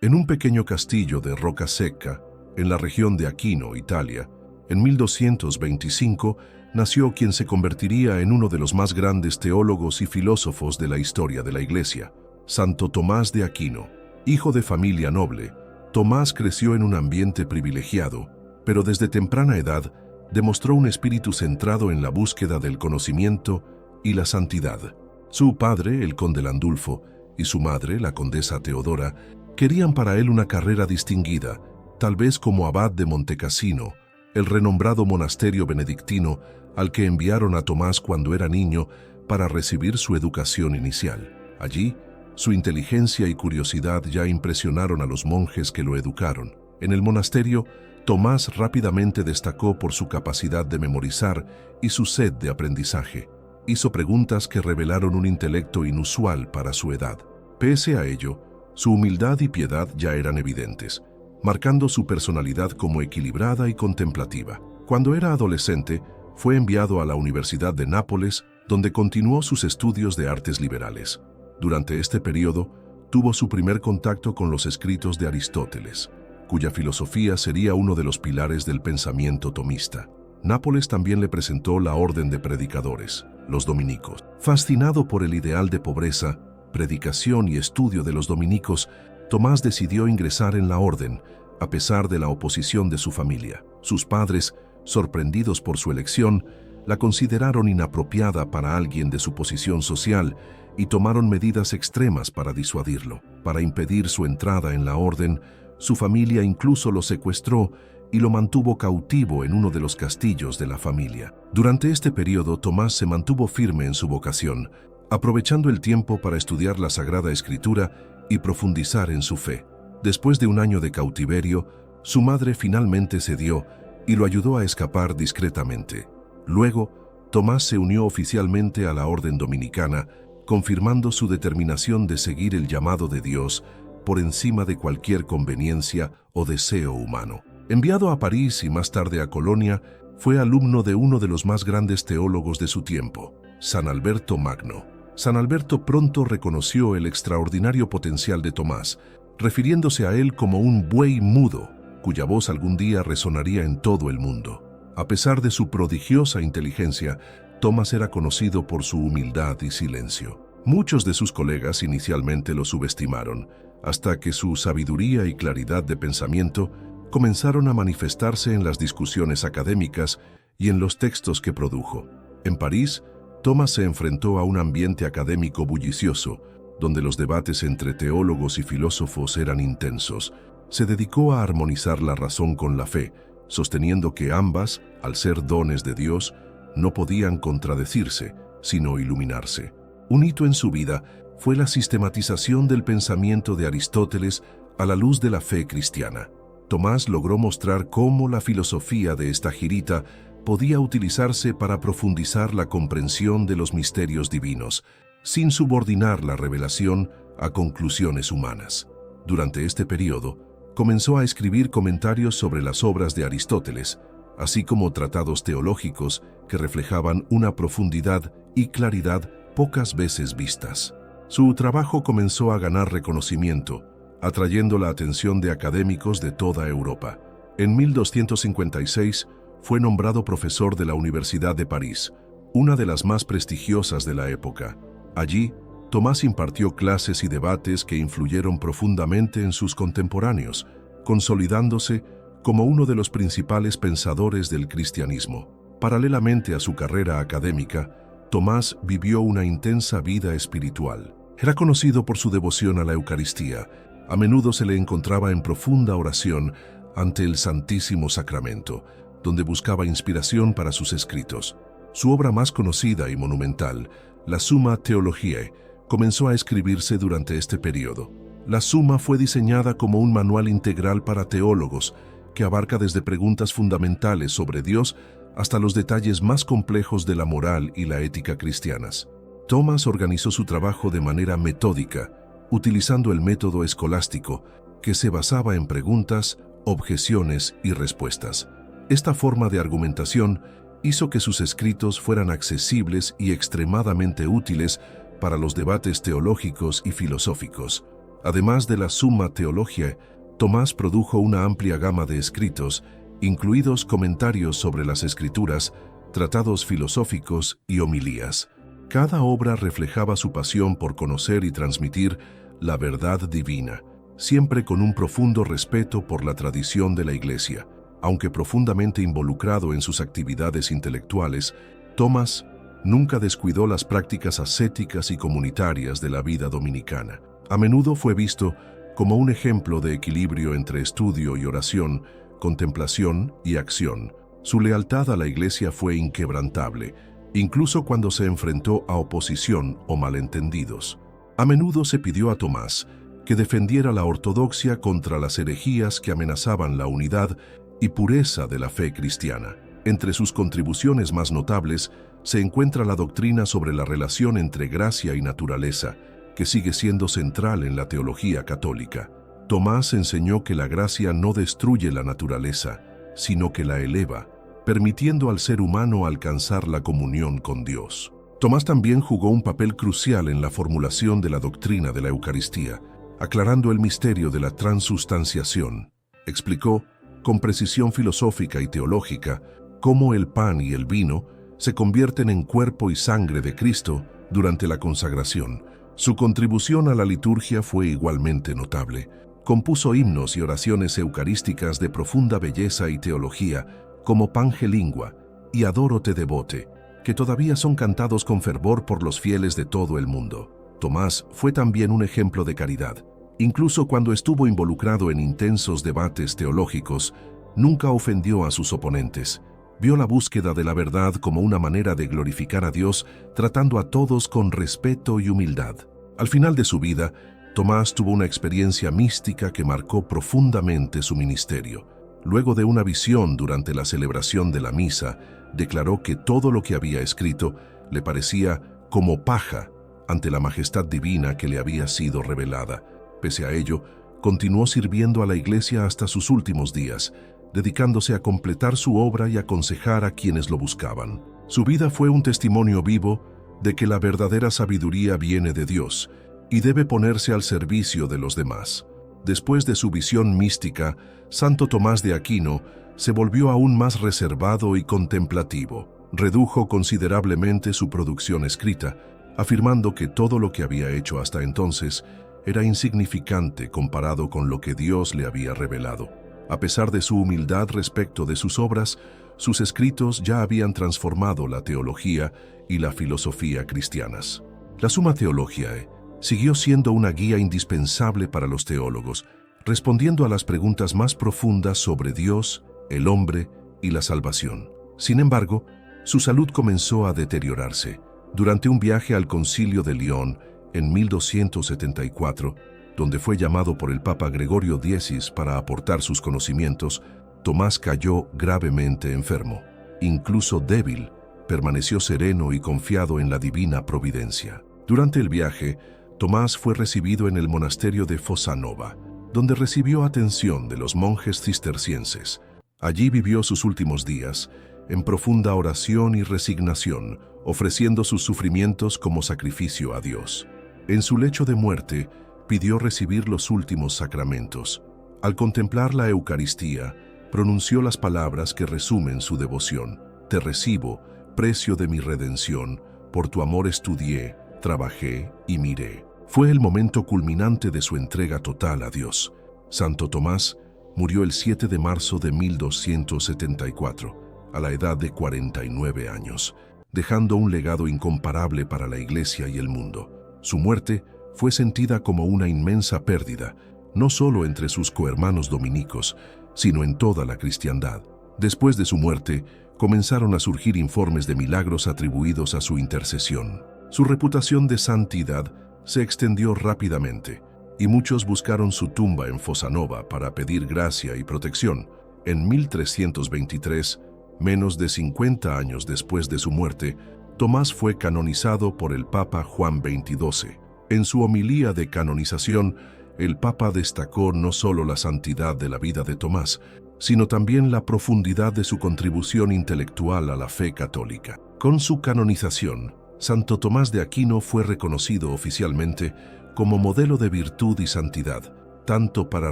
En un pequeño castillo de roca seca, en la región de Aquino, Italia, en 1225, nació quien se convertiría en uno de los más grandes teólogos y filósofos de la historia de la Iglesia, Santo Tomás de Aquino. Hijo de familia noble, Tomás creció en un ambiente privilegiado, pero desde temprana edad demostró un espíritu centrado en la búsqueda del conocimiento y la santidad. Su padre, el conde Landulfo, y su madre, la condesa Teodora, querían para él una carrera distinguida, tal vez como abad de Montecassino, el renombrado monasterio benedictino al que enviaron a Tomás cuando era niño para recibir su educación inicial. Allí, su inteligencia y curiosidad ya impresionaron a los monjes que lo educaron. En el monasterio, Tomás rápidamente destacó por su capacidad de memorizar y su sed de aprendizaje. Hizo preguntas que revelaron un intelecto inusual para su edad. Pese a ello, su humildad y piedad ya eran evidentes, marcando su personalidad como equilibrada y contemplativa. Cuando era adolescente, fue enviado a la Universidad de Nápoles, donde continuó sus estudios de artes liberales. Durante este periodo, tuvo su primer contacto con los escritos de Aristóteles, cuya filosofía sería uno de los pilares del pensamiento tomista. Nápoles también le presentó la orden de predicadores, los dominicos. Fascinado por el ideal de pobreza, predicación y estudio de los dominicos, Tomás decidió ingresar en la orden, a pesar de la oposición de su familia. Sus padres, sorprendidos por su elección, la consideraron inapropiada para alguien de su posición social y tomaron medidas extremas para disuadirlo. Para impedir su entrada en la orden, su familia incluso lo secuestró y lo mantuvo cautivo en uno de los castillos de la familia. Durante este periodo, Tomás se mantuvo firme en su vocación, aprovechando el tiempo para estudiar la Sagrada Escritura y profundizar en su fe. Después de un año de cautiverio, su madre finalmente cedió y lo ayudó a escapar discretamente. Luego, Tomás se unió oficialmente a la Orden Dominicana, confirmando su determinación de seguir el llamado de Dios por encima de cualquier conveniencia o deseo humano. Enviado a París y más tarde a Colonia, fue alumno de uno de los más grandes teólogos de su tiempo, San Alberto Magno. San Alberto pronto reconoció el extraordinario potencial de Tomás, refiriéndose a él como un buey mudo, cuya voz algún día resonaría en todo el mundo. A pesar de su prodigiosa inteligencia, Tomás era conocido por su humildad y silencio. Muchos de sus colegas inicialmente lo subestimaron, hasta que su sabiduría y claridad de pensamiento comenzaron a manifestarse en las discusiones académicas y en los textos que produjo. En París, Tomás se enfrentó a un ambiente académico bullicioso, donde los debates entre teólogos y filósofos eran intensos. Se dedicó a armonizar la razón con la fe, sosteniendo que ambas, al ser dones de Dios, no podían contradecirse, sino iluminarse. Un hito en su vida fue la sistematización del pensamiento de Aristóteles a la luz de la fe cristiana. Tomás logró mostrar cómo la filosofía de esta girita podía utilizarse para profundizar la comprensión de los misterios divinos, sin subordinar la revelación a conclusiones humanas. Durante este periodo, comenzó a escribir comentarios sobre las obras de Aristóteles, así como tratados teológicos que reflejaban una profundidad y claridad pocas veces vistas. Su trabajo comenzó a ganar reconocimiento, atrayendo la atención de académicos de toda Europa. En 1256 fue nombrado profesor de la Universidad de París, una de las más prestigiosas de la época. Allí, Tomás impartió clases y debates que influyeron profundamente en sus contemporáneos, consolidándose como uno de los principales pensadores del cristianismo. Paralelamente a su carrera académica, Tomás vivió una intensa vida espiritual. Era conocido por su devoción a la Eucaristía. A menudo se le encontraba en profunda oración ante el Santísimo Sacramento, donde buscaba inspiración para sus escritos. Su obra más conocida y monumental, la Summa Theologiae, comenzó a escribirse durante este periodo. La Summa fue diseñada como un manual integral para teólogos, que abarca desde preguntas fundamentales sobre Dios hasta los detalles más complejos de la moral y la ética cristianas. Tomás organizó su trabajo de manera metódica, utilizando el método escolástico, que se basaba en preguntas, objeciones y respuestas. Esta forma de argumentación hizo que sus escritos fueran accesibles y extremadamente útiles para los debates teológicos y filosóficos. Además de la Summa Theologiae, Tomás produjo una amplia gama de escritos, incluidos comentarios sobre las Escrituras, tratados filosóficos y homilías. Cada obra reflejaba su pasión por conocer y transmitir la verdad divina, siempre con un profundo respeto por la tradición de la Iglesia. Aunque profundamente involucrado en sus actividades intelectuales, Tomás nunca descuidó las prácticas ascéticas y comunitarias de la vida dominicana. A menudo fue visto como un ejemplo de equilibrio entre estudio y oración, contemplación y acción. Su lealtad a la Iglesia fue inquebrantable, incluso cuando se enfrentó a oposición o malentendidos. A menudo se pidió a Tomás que defendiera la ortodoxia contra las herejías que amenazaban la unidad y pureza de la fe cristiana. Entre sus contribuciones más notables se encuentra la doctrina sobre la relación entre gracia y naturaleza, que sigue siendo central en la teología católica. Tomás enseñó que la gracia no destruye la naturaleza, sino que la eleva, permitiendo al ser humano alcanzar la comunión con Dios. Tomás también jugó un papel crucial en la formulación de la doctrina de la Eucaristía, aclarando el misterio de la transustanciación. Explicó, con precisión filosófica y teológica, cómo el pan y el vino se convierten en cuerpo y sangre de Cristo durante la consagración. Su contribución a la liturgia fue igualmente notable. Compuso himnos y oraciones eucarísticas de profunda belleza y teología, como Pange Lingua y Adoro te devote, que todavía son cantados con fervor por los fieles de todo el mundo. Tomás fue también un ejemplo de caridad. Incluso cuando estuvo involucrado en intensos debates teológicos, nunca ofendió a sus oponentes. Vio la búsqueda de la verdad como una manera de glorificar a Dios, tratando a todos con respeto y humildad. Al final de su vida, Tomás tuvo una experiencia mística que marcó profundamente su ministerio. Luego de una visión durante la celebración de la misa, declaró que todo lo que había escrito le parecía como paja ante la majestad divina que le había sido revelada. Pese a ello, continuó sirviendo a la Iglesia hasta sus últimos días, dedicándose a completar su obra y aconsejar a quienes lo buscaban. Su vida fue un testimonio vivo de que la verdadera sabiduría viene de Dios y debe ponerse al servicio de los demás. Después de su visión mística, Santo Tomás de Aquino se volvió aún más reservado y contemplativo. Redujo considerablemente su producción escrita, afirmando que todo lo que había hecho hasta entonces era insignificante comparado con lo que Dios le había revelado. A pesar de su humildad respecto de sus obras, sus escritos ya habían transformado la teología y la filosofía cristianas. La Summa Theologiae siguió siendo una guía indispensable para los teólogos, respondiendo a las preguntas más profundas sobre Dios, el hombre y la salvación. Sin embargo, su salud comenzó a deteriorarse. Durante un viaje al Concilio de León en 1274, donde fue llamado por el Papa Gregorio X para aportar sus conocimientos, Tomás cayó gravemente enfermo. Incluso débil, permaneció sereno y confiado en la divina providencia. Durante el viaje, Tomás fue recibido en el monasterio de Fossanova, donde recibió atención de los monjes cistercienses. Allí vivió sus últimos días, en profunda oración y resignación, ofreciendo sus sufrimientos como sacrificio a Dios. En su lecho de muerte, pidió recibir los últimos sacramentos. Al contemplar la Eucaristía, pronunció las palabras que resumen su devoción. Te recibo, precio de mi redención, por tu amor estudié, trabajé y miré. Fue el momento culminante de su entrega total a Dios. Santo Tomás murió el 7 de marzo de 1274, a la edad de 49 años, dejando un legado incomparable para la Iglesia y el mundo. Su muerte fue sentida como una inmensa pérdida, no solo entre sus cohermanos dominicos, sino en toda la cristiandad. Después de su muerte, comenzaron a surgir informes de milagros atribuidos a su intercesión. Su reputación de santidad se extendió rápidamente, y muchos buscaron su tumba en Fossanova para pedir gracia y protección. En 1323, menos de 50 años después de su muerte, Tomás fue canonizado por el Papa Juan XXII. En su homilía de canonización, el Papa destacó no solo la santidad de la vida de Tomás, sino también la profundidad de su contribución intelectual a la fe católica. Con su canonización, Santo Tomás de Aquino fue reconocido oficialmente como modelo de virtud y santidad, tanto para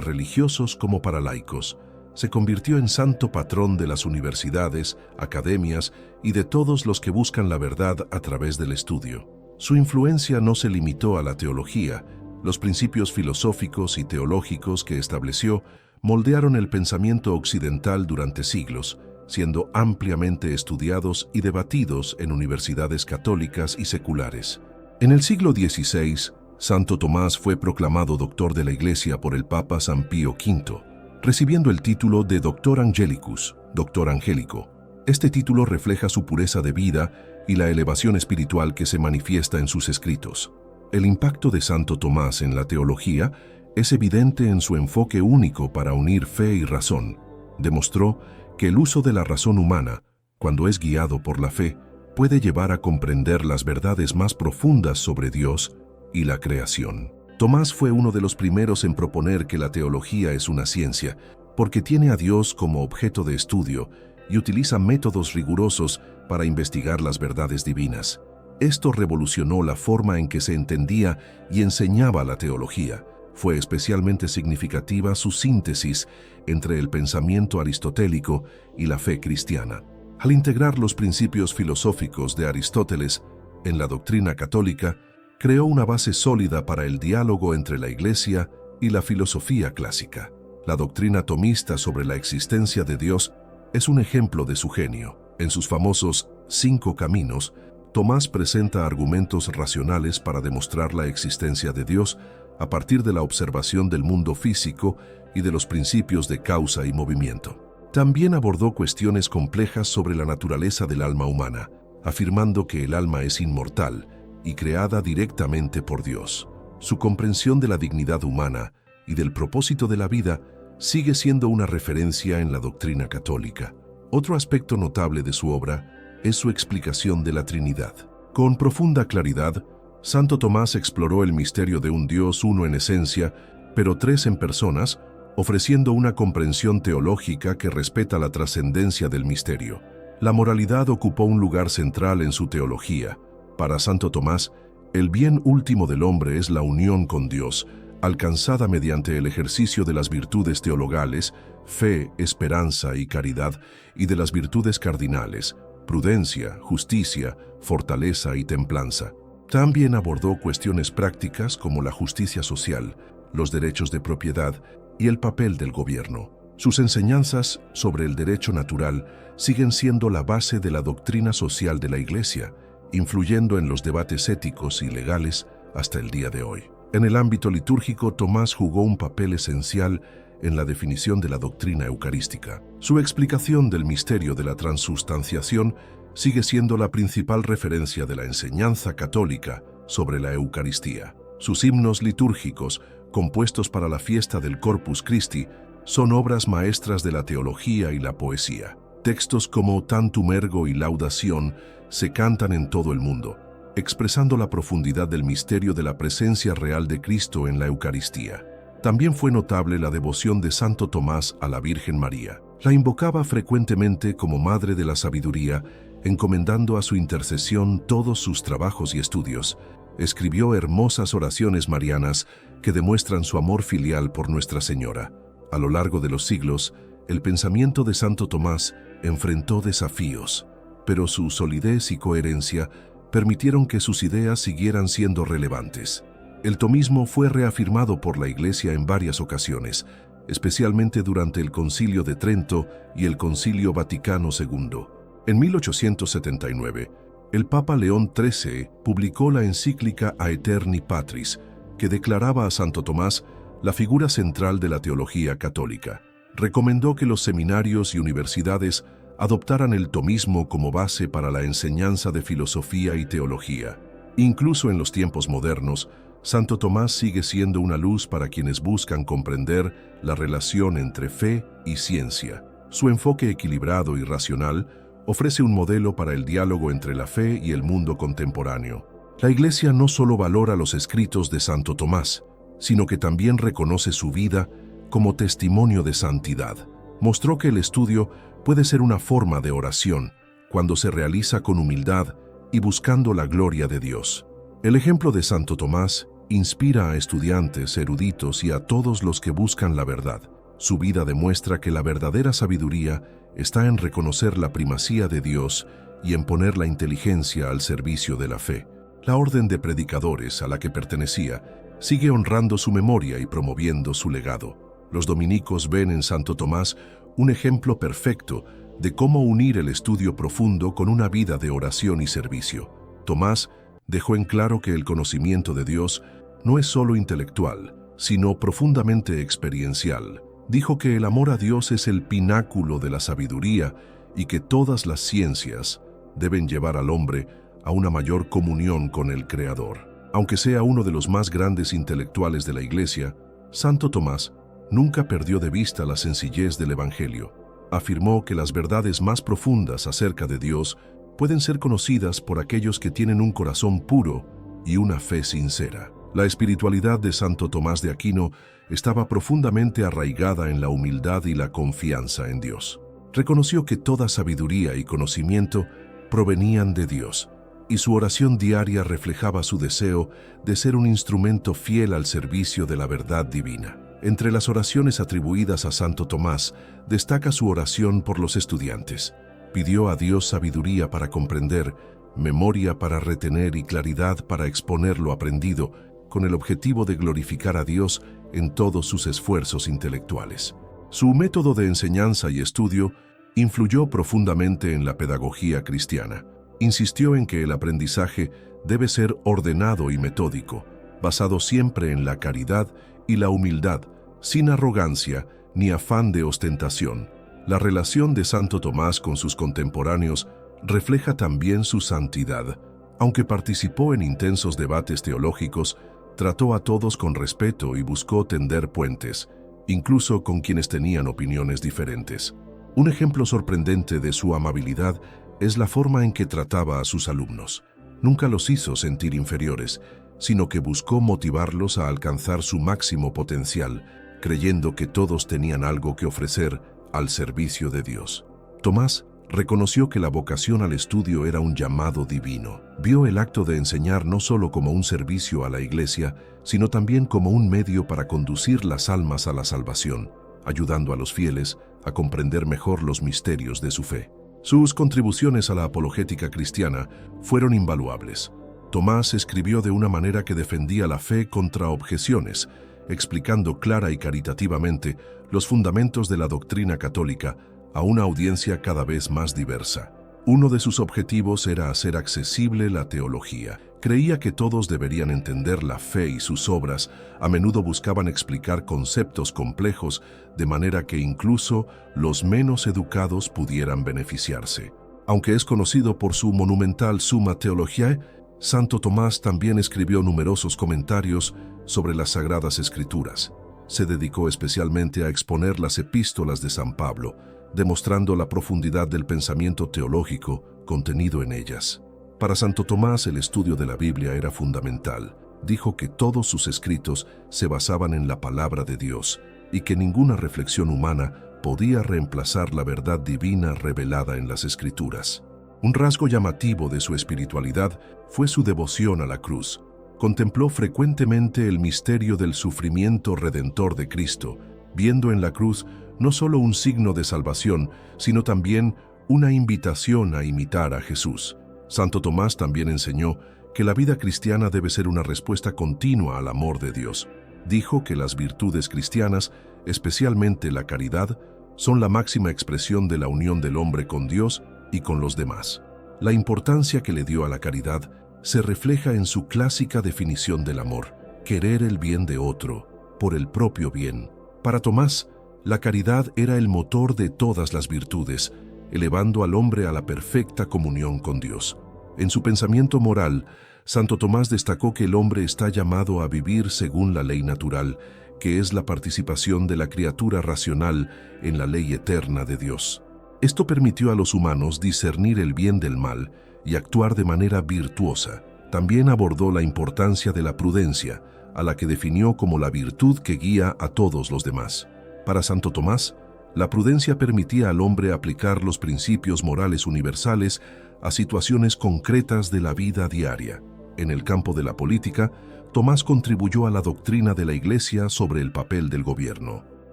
religiosos como para laicos. Se convirtió en santo patrón de las universidades, academias y de todos los que buscan la verdad a través del estudio. Su influencia no se limitó a la teología. Los principios filosóficos y teológicos que estableció moldearon el pensamiento occidental durante siglos, siendo ampliamente estudiados y debatidos en universidades católicas y seculares. En el siglo XVI, Santo Tomás fue proclamado doctor de la Iglesia por el Papa San Pío V, recibiendo el título de Doctor Angelicus, doctor angélico. Este título refleja su pureza de vida y la elevación espiritual que se manifiesta en sus escritos. El impacto de Santo Tomás en la teología es evidente en su enfoque único para unir fe y razón. Demostró que el uso de la razón humana, cuando es guiado por la fe, puede llevar a comprender las verdades más profundas sobre Dios y la creación. Tomás fue uno de los primeros en proponer que la teología es una ciencia, porque tiene a Dios como objeto de estudio y utiliza métodos rigurosos para investigar las verdades divinas. Esto revolucionó la forma en que se entendía y enseñaba la teología. Fue especialmente significativa su síntesis entre el pensamiento aristotélico y la fe cristiana. Al integrar los principios filosóficos de Aristóteles en la doctrina católica, creó una base sólida para el diálogo entre la Iglesia y la filosofía clásica. La doctrina tomista sobre la existencia de Dios es un ejemplo de su genio. En sus famosos 5 caminos, Tomás presenta argumentos racionales para demostrar la existencia de Dios a partir de la observación del mundo físico y de los principios de causa y movimiento. También abordó cuestiones complejas sobre la naturaleza del alma humana, afirmando que el alma es inmortal y creada directamente por Dios. Su comprensión de la dignidad humana y del propósito de la vida sigue siendo una referencia en la doctrina católica. Otro aspecto notable de su obra es su explicación de la Trinidad. Con profunda claridad, Santo Tomás exploró el misterio de un Dios uno en esencia, pero 3 en personas, ofreciendo una comprensión teológica que respeta la trascendencia del misterio. La moralidad ocupó un lugar central en su teología. Para Santo Tomás, el bien último del hombre es la unión con Dios, alcanzada mediante el ejercicio de las virtudes teologales, fe, esperanza y caridad, y de las virtudes cardinales, prudencia, justicia, fortaleza y templanza. También abordó cuestiones prácticas como la justicia social, los derechos de propiedad y el papel del gobierno. Sus enseñanzas sobre el derecho natural siguen siendo la base de la doctrina social de la Iglesia, influyendo en los debates éticos y legales hasta el día de hoy. En el ámbito litúrgico, Tomás jugó un papel esencial en la definición de la doctrina eucarística. Su explicación del misterio de la transustanciación sigue siendo la principal referencia de la enseñanza católica sobre la Eucaristía. Sus himnos litúrgicos, compuestos para la fiesta del Corpus Christi, son obras maestras de la teología y la poesía. Textos como Tantum Ergo y Laudación se cantan en todo el mundo, expresando la profundidad del misterio de la presencia real de Cristo en la Eucaristía. También fue notable la devoción de Santo Tomás a la Virgen María. La invocaba frecuentemente como Madre de la Sabiduría, encomendando a su intercesión todos sus trabajos y estudios. Escribió hermosas oraciones marianas que demuestran su amor filial por Nuestra Señora. A lo largo de los siglos, el pensamiento de Santo Tomás enfrentó desafíos, pero su solidez y coherencia permitieron que sus ideas siguieran siendo relevantes. El tomismo fue reafirmado por la Iglesia en varias ocasiones, especialmente durante el Concilio de Trento y el Concilio Vaticano II. En 1879, el Papa León XIII publicó la encíclica Aeterni Patris, que declaraba a Santo Tomás la figura central de la teología católica. Recomendó que los seminarios y universidades adoptaran el tomismo como base para la enseñanza de filosofía y teología. Incluso en los tiempos modernos, Santo Tomás sigue siendo una luz para quienes buscan comprender la relación entre fe y ciencia. Su enfoque equilibrado y racional ofrece un modelo para el diálogo entre la fe y el mundo contemporáneo. La Iglesia no solo valora los escritos de Santo Tomás, sino que también reconoce su vida como testimonio de santidad. Mostró que el estudio puede ser una forma de oración cuando se realiza con humildad y buscando la gloria de Dios. El ejemplo de Santo Tomás Inspira a estudiantes, eruditos y a todos los que buscan la verdad. Su vida demuestra que la verdadera sabiduría está en reconocer la primacía de Dios y en poner la inteligencia al servicio de la fe. La orden de predicadores a la que pertenecía sigue honrando su memoria y promoviendo su legado. Los dominicos ven en Santo Tomás un ejemplo perfecto de cómo unir el estudio profundo con una vida de oración y servicio. Tomás dejó en claro que el conocimiento de Dios no es solo intelectual, sino profundamente experiencial. Dijo que el amor a Dios es el pináculo de la sabiduría y que todas las ciencias deben llevar al hombre a una mayor comunión con el Creador. Aunque sea uno de los más grandes intelectuales de la Iglesia, Santo Tomás nunca perdió de vista la sencillez del Evangelio. Afirmó que las verdades más profundas acerca de Dios pueden ser conocidas por aquellos que tienen un corazón puro y una fe sincera. La espiritualidad de Santo Tomás de Aquino estaba profundamente arraigada en la humildad y la confianza en Dios. Reconoció que toda sabiduría y conocimiento provenían de Dios, y su oración diaria reflejaba su deseo de ser un instrumento fiel al servicio de la verdad divina. Entre las oraciones atribuidas a Santo Tomás, destaca su oración por los estudiantes. Pidió a Dios sabiduría para comprender, memoria para retener y claridad para exponer lo aprendido, con el objetivo de glorificar a Dios en todos sus esfuerzos intelectuales. Su método de enseñanza y estudio influyó profundamente en la pedagogía cristiana. Insistió en que el aprendizaje debe ser ordenado y metódico, basado siempre en la caridad y la humildad, sin arrogancia ni afán de ostentación. La relación de Santo Tomás con sus contemporáneos refleja también su santidad. Aunque participó en intensos debates teológicos, trató a todos con respeto y buscó tender puentes, incluso con quienes tenían opiniones diferentes. Un ejemplo sorprendente de su amabilidad es la forma en que trataba a sus alumnos. Nunca los hizo sentir inferiores, sino que buscó motivarlos a alcanzar su máximo potencial, creyendo que todos tenían algo que ofrecer al servicio de Dios. Tomás reconoció que la vocación al estudio era un llamado divino. Vio el acto de enseñar no solo como un servicio a la Iglesia, sino también como un medio para conducir las almas a la salvación, ayudando a los fieles a comprender mejor los misterios de su fe. Sus contribuciones a la apologética cristiana fueron invaluables. Tomás escribió de una manera que defendía la fe contra objeciones, explicando clara y caritativamente los fundamentos de la doctrina católica a una audiencia cada vez más diversa. Uno de sus objetivos era hacer accesible la teología. Creía que todos deberían entender la fe y sus obras. A menudo buscaban explicar conceptos complejos de manera que incluso los menos educados pudieran beneficiarse. Aunque es conocido por su monumental Summa Theologiae, Santo Tomás también escribió numerosos comentarios sobre las Sagradas Escrituras. Se dedicó especialmente a exponer las epístolas de San Pablo, demostrando la profundidad del pensamiento teológico contenido en ellas. Para Santo Tomás, el estudio de la Biblia era fundamental. Dijo que todos sus escritos se basaban en la palabra de Dios y que ninguna reflexión humana podía reemplazar la verdad divina revelada en las Escrituras. Un rasgo llamativo de su espiritualidad fue su devoción a la cruz. Contempló frecuentemente el misterio del sufrimiento redentor de Cristo, viendo en la cruz no solo un signo de salvación, sino también una invitación a imitar a Jesús. Santo Tomás también enseñó que la vida cristiana debe ser una respuesta continua al amor de Dios. Dijo que las virtudes cristianas, especialmente la caridad, son la máxima expresión de la unión del hombre con Dios y con los demás. La importancia que le dio a la caridad se refleja en su clásica definición del amor: querer el bien de otro por el propio bien. Para Tomás, la caridad era el motor de todas las virtudes, elevando al hombre a la perfecta comunión con Dios. En su pensamiento moral, Santo Tomás destacó que el hombre está llamado a vivir según la ley natural, que es la participación de la criatura racional en la ley eterna de Dios. Esto permitió a los humanos discernir el bien del mal y actuar de manera virtuosa. También abordó la importancia de la prudencia, a la que definió como la virtud que guía a todos los demás. Para Santo Tomás, la prudencia permitía al hombre aplicar los principios morales universales a situaciones concretas de la vida diaria. En el campo de la política, Tomás contribuyó a la doctrina de la Iglesia sobre el papel del gobierno.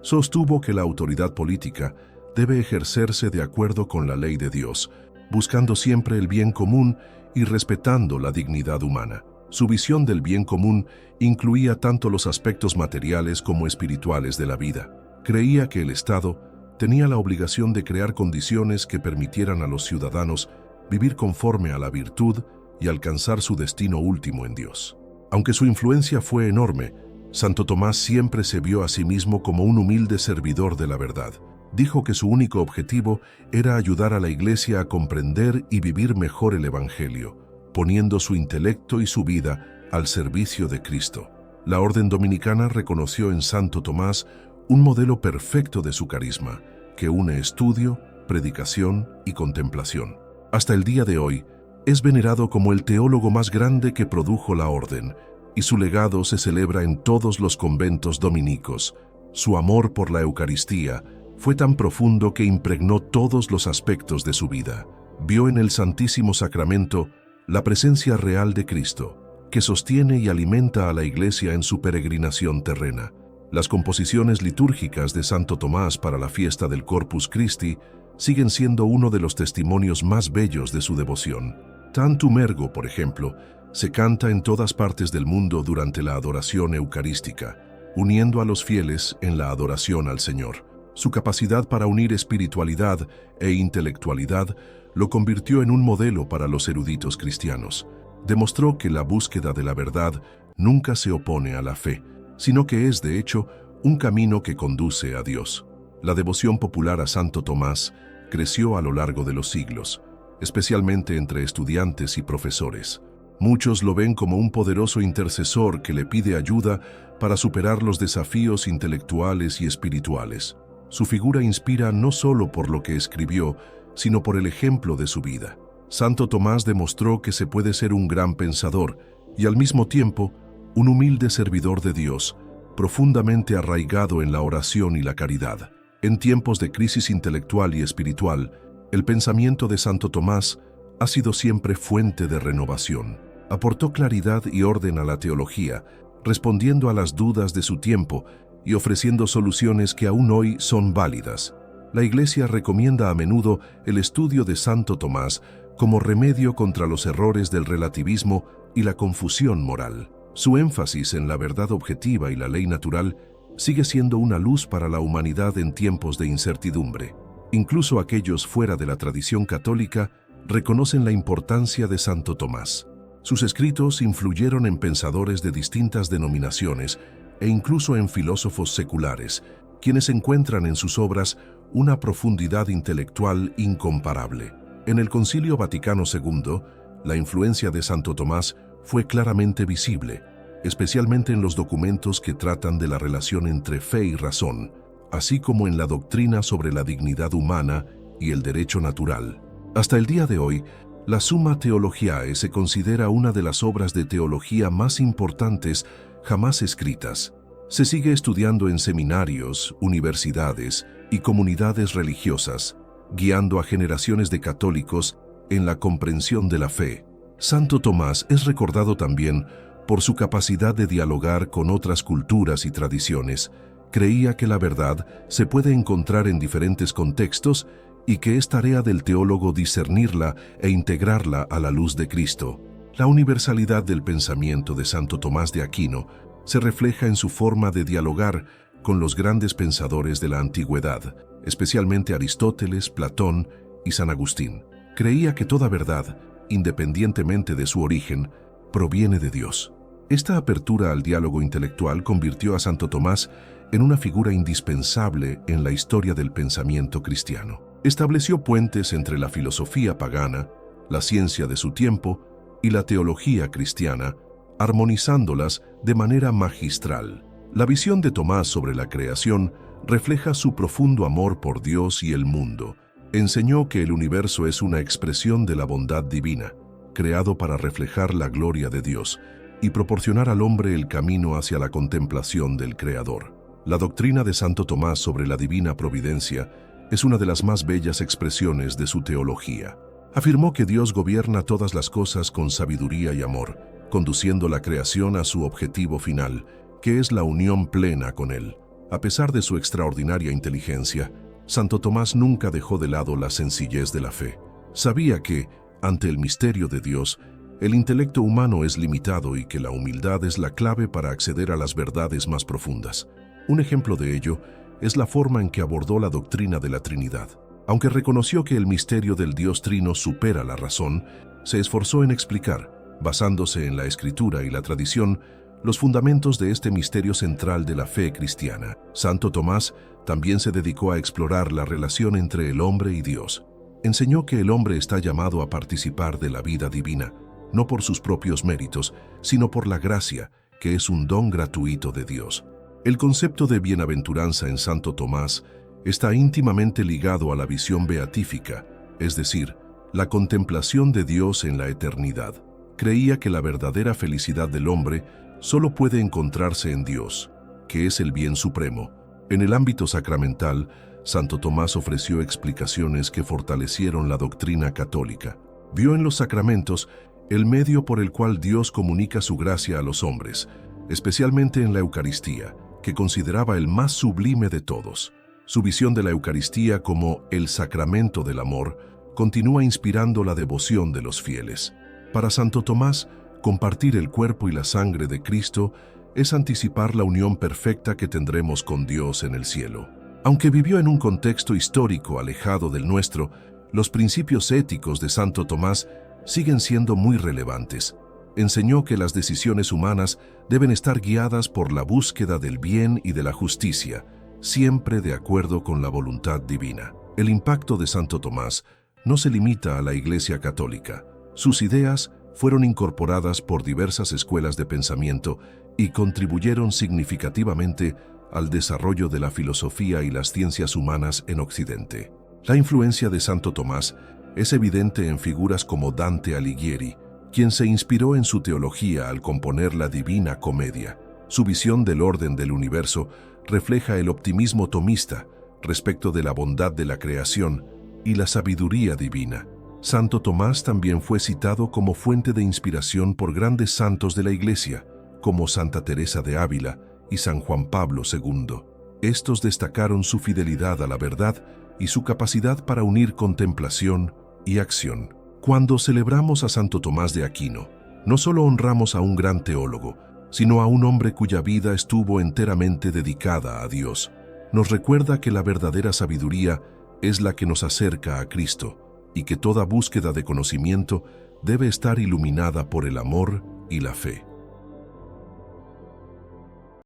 Sostuvo que la autoridad política debe ejercerse de acuerdo con la ley de Dios, buscando siempre el bien común y respetando la dignidad humana. Su visión del bien común incluía tanto los aspectos materiales como espirituales de la vida. Creía que el Estado tenía la obligación de crear condiciones que permitieran a los ciudadanos vivir conforme a la virtud y alcanzar su destino último en Dios. Aunque su influencia fue enorme, Santo Tomás siempre se vio a sí mismo como un humilde servidor de la verdad. Dijo que su único objetivo era ayudar a la Iglesia a comprender y vivir mejor el Evangelio, poniendo su intelecto y su vida al servicio de Cristo. La Orden Dominicana reconoció en Santo Tomás un modelo perfecto de su carisma, que une estudio, predicación y contemplación. Hasta el día de hoy, es venerado como el teólogo más grande que produjo la Orden, y su legado se celebra en todos los conventos dominicos. Su amor por la Eucaristía fue tan profundo que impregnó todos los aspectos de su vida. Vio en el Santísimo Sacramento la presencia real de Cristo, que sostiene y alimenta a la Iglesia en su peregrinación terrena. Las composiciones litúrgicas de Santo Tomás para la fiesta del Corpus Christi siguen siendo uno de los testimonios más bellos de su devoción. Tantum ergo, por ejemplo, se canta en todas partes del mundo durante la adoración eucarística, uniendo a los fieles en la adoración al Señor. Su capacidad para unir espiritualidad e intelectualidad lo convirtió en un modelo para los eruditos cristianos. Demostró que la búsqueda de la verdad nunca se opone a la fe, sino que es, de hecho, un camino que conduce a Dios. La devoción popular a Santo Tomás creció a lo largo de los siglos, especialmente entre estudiantes y profesores. Muchos lo ven como un poderoso intercesor que le pide ayuda para superar los desafíos intelectuales y espirituales. Su figura inspira no solo por lo que escribió, sino por el ejemplo de su vida. Santo Tomás demostró que se puede ser un gran pensador y al mismo tiempo un humilde servidor de Dios, profundamente arraigado en la oración y la caridad. En tiempos de crisis intelectual y espiritual, el pensamiento de Santo Tomás ha sido siempre fuente de renovación. Aportó claridad y orden a la teología, respondiendo a las dudas de su tiempo y ofreciendo soluciones que aún hoy son válidas. La Iglesia recomienda a menudo el estudio de Santo Tomás como remedio contra los errores del relativismo y la confusión moral. Su énfasis en la verdad objetiva y la ley natural sigue siendo una luz para la humanidad en tiempos de incertidumbre. Incluso aquellos fuera de la tradición católica reconocen la importancia de Santo Tomás. Sus escritos influyeron en pensadores de distintas denominaciones e incluso en filósofos seculares, quienes encuentran en sus obras una profundidad intelectual incomparable. En el Concilio Vaticano II, la influencia de Santo Tomás fue claramente visible, especialmente en los documentos que tratan de la relación entre fe y razón, así como en la doctrina sobre la dignidad humana y el derecho natural. Hasta el día de hoy, la Summa Theologiae se considera una de las obras de teología más importantes jamás escritas. Se sigue estudiando en seminarios, universidades y comunidades religiosas, guiando a generaciones de católicos en la comprensión de la fe. Santo Tomás es recordado también por su capacidad de dialogar con otras culturas y tradiciones. Creía que la verdad se puede encontrar en diferentes contextos y que es tarea del teólogo discernirla e integrarla a la luz de Cristo. La universalidad del pensamiento de Santo Tomás de Aquino se refleja en su forma de dialogar con los grandes pensadores de la antigüedad, especialmente Aristóteles, Platón y San Agustín. Creía que toda verdad, independientemente de su origen, proviene de Dios. Esta apertura al diálogo intelectual convirtió a Santo Tomás en una figura indispensable en la historia del pensamiento cristiano. Estableció puentes entre la filosofía pagana, la ciencia de su tiempo y la teología cristiana, armonizándolas de manera magistral. La visión de Tomás sobre la creación refleja su profundo amor por Dios y el mundo. Enseñó que el universo es una expresión de la bondad divina, creado para reflejar la gloria de Dios y proporcionar al hombre el camino hacia la contemplación del Creador. La doctrina de Santo Tomás sobre la divina providencia es una de las más bellas expresiones de su teología. Afirmó que Dios gobierna todas las cosas con sabiduría y amor, conduciendo la creación a su objetivo final, que es la unión plena con Él. A pesar de su extraordinaria inteligencia, Santo Tomás nunca dejó de lado la sencillez de la fe. Sabía que, ante el misterio de Dios, el intelecto humano es limitado y que la humildad es la clave para acceder a las verdades más profundas. Un ejemplo de ello es la forma en que abordó la doctrina de la Trinidad. Aunque reconoció que el misterio del Dios Trino supera la razón, se esforzó en explicar, basándose en la Escritura y la tradición, los fundamentos de este misterio central de la fe cristiana. Santo Tomás también se dedicó a explorar la relación entre el hombre y Dios. Enseñó que el hombre está llamado a participar de la vida divina, no por sus propios méritos, sino por la gracia, que es un don gratuito de Dios. El concepto de bienaventuranza en Santo Tomás está íntimamente ligado a la visión beatífica, es decir, la contemplación de Dios en la eternidad. Creía que la verdadera felicidad del hombre solo puede encontrarse en Dios, que es el bien supremo. En el ámbito sacramental, Santo Tomás ofreció explicaciones que fortalecieron la doctrina católica. Vio en los sacramentos el medio por el cual Dios comunica su gracia a los hombres, especialmente en la Eucaristía, que consideraba el más sublime de todos. Su visión de la Eucaristía como el sacramento del amor continúa inspirando la devoción de los fieles. Para Santo Tomás, compartir el cuerpo y la sangre de Cristo es anticipar la unión perfecta que tendremos con Dios en el cielo. Aunque vivió en un contexto histórico alejado del nuestro, los principios éticos de Santo Tomás siguen siendo muy relevantes. Enseñó que las decisiones humanas deben estar guiadas por la búsqueda del bien y de la justicia, siempre de acuerdo con la voluntad divina. El impacto de Santo Tomás no se limita a la Iglesia Católica. Sus ideas fueron incorporadas por diversas escuelas de pensamiento y contribuyeron significativamente al desarrollo de la filosofía y las ciencias humanas en Occidente. La influencia de Santo Tomás es evidente en figuras como Dante Alighieri, quien se inspiró en su teología al componer la Divina Comedia. Su visión del orden del universo refleja el optimismo tomista respecto de la bondad de la creación y la sabiduría divina. Santo Tomás también fue citado como fuente de inspiración por grandes santos de la Iglesia, como Santa Teresa de Ávila y San Juan Pablo II. Estos destacaron su fidelidad a la verdad y su capacidad para unir contemplación y acción. Cuando celebramos a Santo Tomás de Aquino, no solo honramos a un gran teólogo, sino a un hombre cuya vida estuvo enteramente dedicada a Dios. Nos recuerda que la verdadera sabiduría es la que nos acerca a Cristo y que toda búsqueda de conocimiento debe estar iluminada por el amor y la fe.